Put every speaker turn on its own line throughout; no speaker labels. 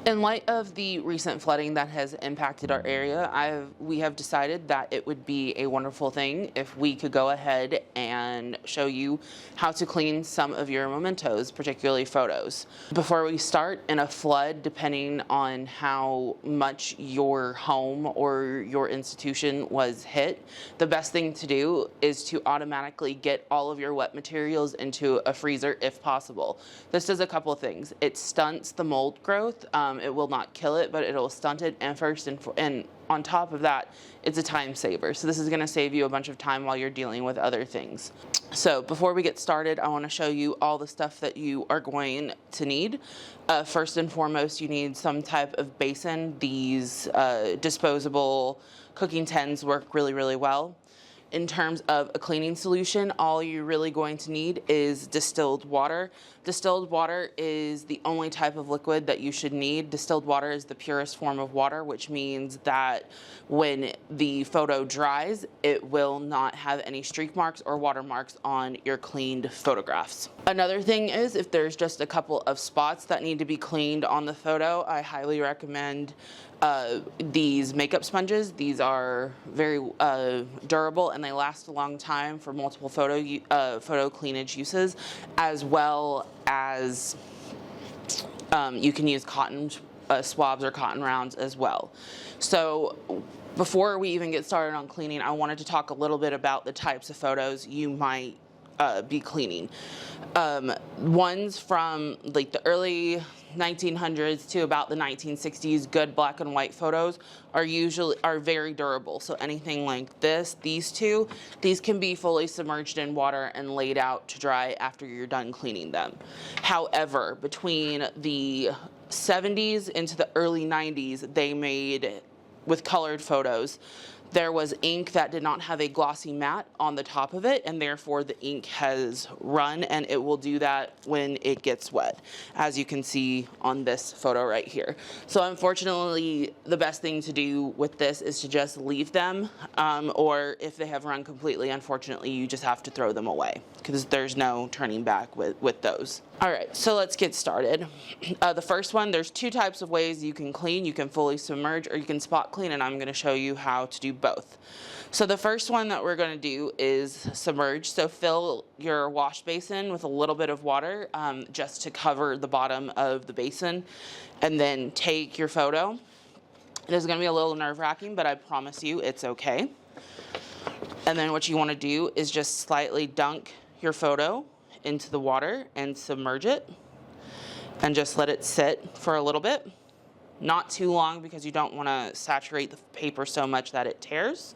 In light of the recent flooding that has impacted our area, we have decided that it would be a wonderful thing if we could go ahead and show you how to clean some of your mementos, particularly photos. Before we start, in a flood, depending on how much your home or your institution was hit, the best thing to do is to automatically get all of your wet materials into a freezer if possible. This does a couple of things. It stunts the mold growth. It will not kill it, but it'll stunt it. And on top of that, it's a time saver. So this is going to save you a bunch of time while you're dealing with other things. So before we get started, I want to show you all the stuff that you are going to need. First and foremost, you need some type of basin. These disposable cooking tins work really, really well. In terms of a cleaning solution, all you're really going to need is distilled water. Distilled water is the only type of liquid that you should need. Distilled water is the purest form of water, which means that when the photo dries, it will not have any streak marks or watermarks on your cleaned photographs. Another thing is, if there's just a couple of spots that need to be cleaned on the photo, I highly recommend these makeup sponges. These are very durable and they last a long time for multiple photo cleanage uses, as well as you can use cotton swabs or cotton rounds as well. So before we even get started on cleaning, I wanted to talk a little bit about the types of photos you might be cleaning. Ones from like the early 1900s to about the 1960s, good black and white photos are very durable. So anything like this, these can be fully submerged in water and laid out to dry after you're done cleaning them. However, between the 70s into the early 90s, they made, with colored photos, there was ink that did not have a glossy matte on the top of it, and therefore the ink has run, and it will do that when it gets wet, as you can see on this photo right here. So unfortunately, the best thing to do with this is to just leave them, or if they have run completely, unfortunately, you just have to throw them away, because there's no turning back with those. All right, so let's get started. The first one, there's two types of ways you can clean. You can fully submerge or you can spot clean, and I'm going to show you how to do both. So the first one that we're going to do is submerge. So fill your wash basin with a little bit of water just to cover the bottom of the basin, and then take your photo. It is going to be a little nerve-wracking, but I promise you it's okay. And then what you want to do is just slightly dunk your photo into the water and submerge it, and just let it sit for a little bit. Not too long, because you don't want to saturate the paper so much that it tears.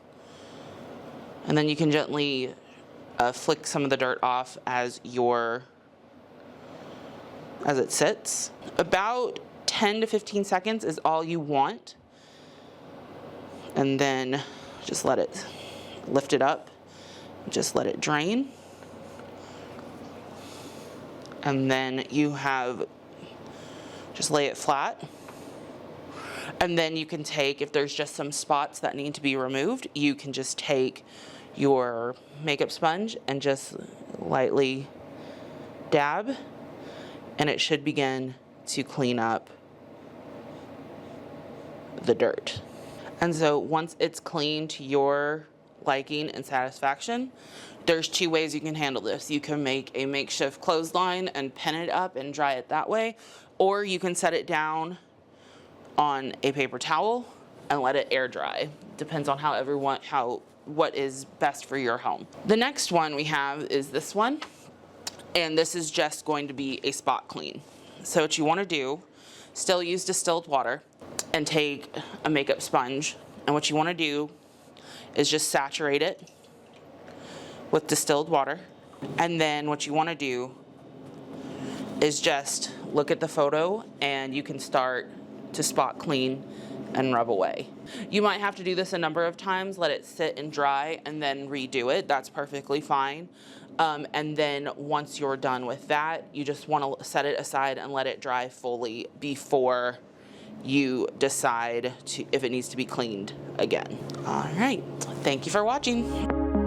And then you can gently flick some of the dirt off as it sits. About 10 to 15 seconds is all you want. And then just let it lift it up, just let it drain. And then just lay it flat. And then you can take, if there's just some spots that need to be removed, you can just take your makeup sponge and just lightly dab, and it should begin to clean up the dirt. And so once it's clean to your liking and satisfaction, there's two ways you can handle this. You can make a makeshift clothesline and pin it up and dry it that way, or you can set it down on a paper towel and let it air dry. Depends on what is best for your home. The next one we have is this one, and this is just going to be a spot clean. So what you want to do, still use distilled water and take a makeup sponge, and what you want to do is just saturate it with distilled water. And then what you want to do is just look at the photo, and you can start to spot clean and rub away. You might have to do this a number of times, let it sit and dry, and then redo it. That's perfectly fine. And then once you're done with that, you just want to set it aside and let it dry fully before you decide if it needs to be cleaned again. All right, thank you for watching.